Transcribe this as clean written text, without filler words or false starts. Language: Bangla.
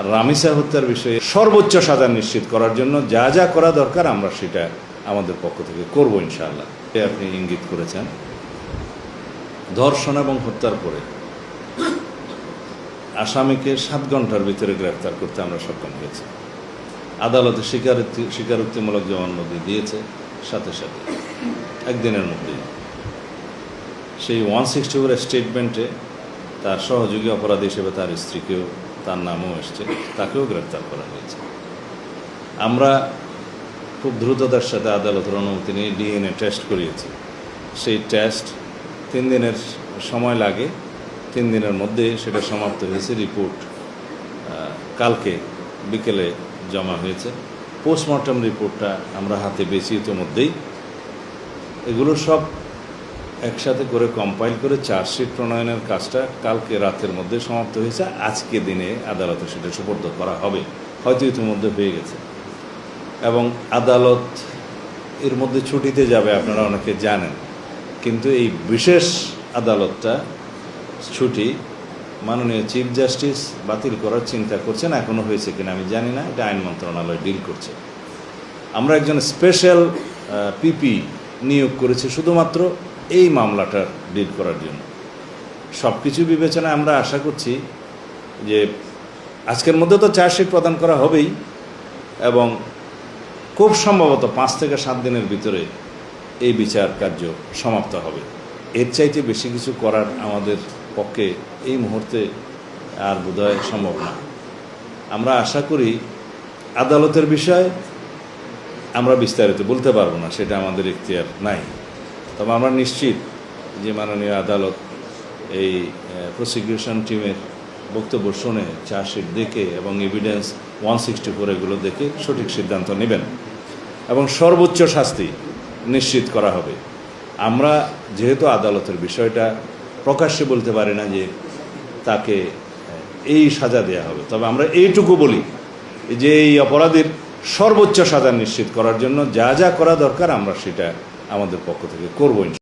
আর রামিসা হত্যার বিষয়ে সর্বোচ্চ সাজা নিশ্চিত করার জন্য যা যা করা দরকার আমরা সেটা আমাদের পক্ষ থেকে করব ইনশাআল্লাহ। আপনি ইঙ্গিত করেছেন, ধর্ষণ এবং হত্যার পরে আসামিকে 7 ঘন্টার ভিতরে গ্রেফতার করতে আমরা সক্ষম হয়েছি। আদালতে স্বীকারোক্তিমূলক জবানবন্দি দিয়েছে, সাথে সাথে একদিনের মধ্যেই সেই 164 স্টেটমেন্টে তার সহযোগী অপরাধী হিসেবে তার স্ত্রীকেও, তার নামও এসছে, তাকেও গ্রেফতার করা হয়েছে। আমরা খুব দ্রুততার সাথে আদালতের অনুমতি নিয়ে ডিএনএ টেস্ট করিয়েছি। সেই টেস্ট 3 দিনের সময় লাগে, 3 দিনের মধ্যে সেটা সমাপ্ত হয়েছে। রিপোর্ট কালকে বিকেলে জমা হয়েছে। পোস্টমর্টম রিপোর্টটা আমরা হাতে পেয়েছি ইতিমধ্যেই। এগুলো সব একসাথে করে কম্পাইল করে চার্জশিট প্রণয়নের কাজটা কালকে রাতের মধ্যে সমাপ্ত হয়েছে। আজকে দিনে আদালতে সেটা সুপর্দ করা হবে, হয়তো ইতিমধ্যে হয়ে গেছে। এবং আদালত এর মধ্যে ছুটিতে যাবে, আপনারা অনেকে জানেন। কিন্তু এই বিশেষ আদালতটা ছুটি মাননীয় চিফ জাস্টিস বাতিল করার চিন্তা করছেন। এখনও হয়েছে কিনা আমি জানি না, এটা আইন মন্ত্রণালয় ডিল করছে। আমরা একজন স্পেশাল পিপি নিয়োগ করেছি শুধুমাত্র এই মামলাটার ডিল করার জন্য। সব কিছু বিবেচনায় আমরা আশা করছি যে আজকের মধ্যে তো চার্জশিট প্রদান করা হবেই, এবং খুব সম্ভবত 5 থেকে 7 দিনের ভিতরে এই বিচার কার্য সমাপ্ত হবে। এর চাইতে বেশি কিছু করার আমাদের পক্ষে এই মুহূর্তে আর বোধহয় সম্ভব না। আমরা আশা করি আদালতের বিষয় আমরা বিস্তারিত বলতে পারবো না, সেটা আমাদের ইখতিয়ার নাই। তবে আমরা নিশ্চিত যে মাননীয় আদালত এই প্রসিকিউশন টিমের বক্তব্য শুনে, চার্জশিট দেখে এবং এভিডেন্স 164 এগুলো দেখে সঠিক সিদ্ধান্ত নেবেন এবং সর্বোচ্চ শাস্তি নিশ্চিত করা হবে। আমরা যেহেতু আদালতের বিষয়টা প্রকাশ্যে বলতে পারি না যে তাকে এই সাজা দেয়া হবে, তবে আমরা এইটুকু বলি যে এই অপরাধীর সর্বোচ্চ সাজা নিশ্চিত করার জন্য যা যা করা দরকার আমরা সেটা আমাদের পক্ষ থেকে করব।